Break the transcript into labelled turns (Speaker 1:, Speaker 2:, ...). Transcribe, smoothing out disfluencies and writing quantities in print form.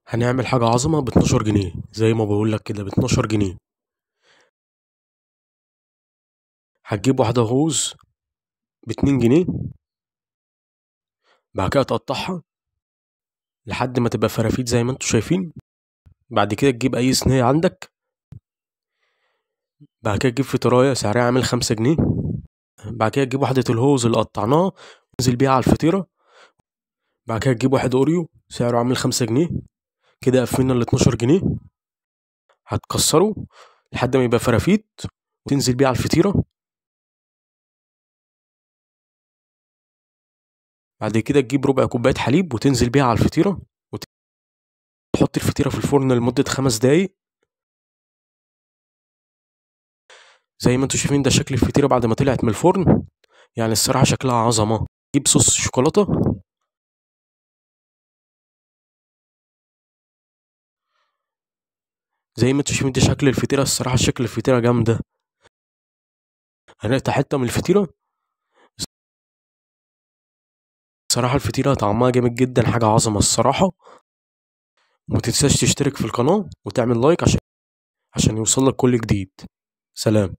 Speaker 1: هنعمل حاجة عظمة ب12 جنيه، زي ما بقولك كده ب12 جنيه. هتجيب واحدة غوز ب2 جنيه. بعد كده تقطعها لحد ما تبقى فرافيت زي ما انتوا شايفين. بعد كده تجيب أي صينية عندك. بعد كده تجيب فطراية سعرها عامل 5 جنيه. بعد كده تجيب واحدة الهوز اللي قطعناها وتنزل بيها على الفطيرة. بعد كده تجيب واحد أوريو سعره عامل 5 جنيه. كده قفلنا ال12 جنيه. هتكسره لحد ما يبقى فرافيت وتنزل بيه على الفطيرة. بعد كده تجيب ربع كوباية حليب وتنزل بيها على الفطيرة، وتحط الفطيرة في الفرن لمدة 5 دقايق. زي ما انتوا شايفين ده شكل الفطيرة بعد ما طلعت من الفرن. يعني الصراحة شكلها عظمة. جيب صوص شوكولاتة. زي ما انتوا شايفين ده شكل الفطيرة، الصراحة شكل الفطيرة جامدة. هنقطع حتة من الفطيرة. الصراحة الفطيرة طعمها جامد جدا، حاجة عظمة الصراحة. ومتنساش تشترك في القناة وتعمل لايك عشان يوصلك كل جديد. سلام.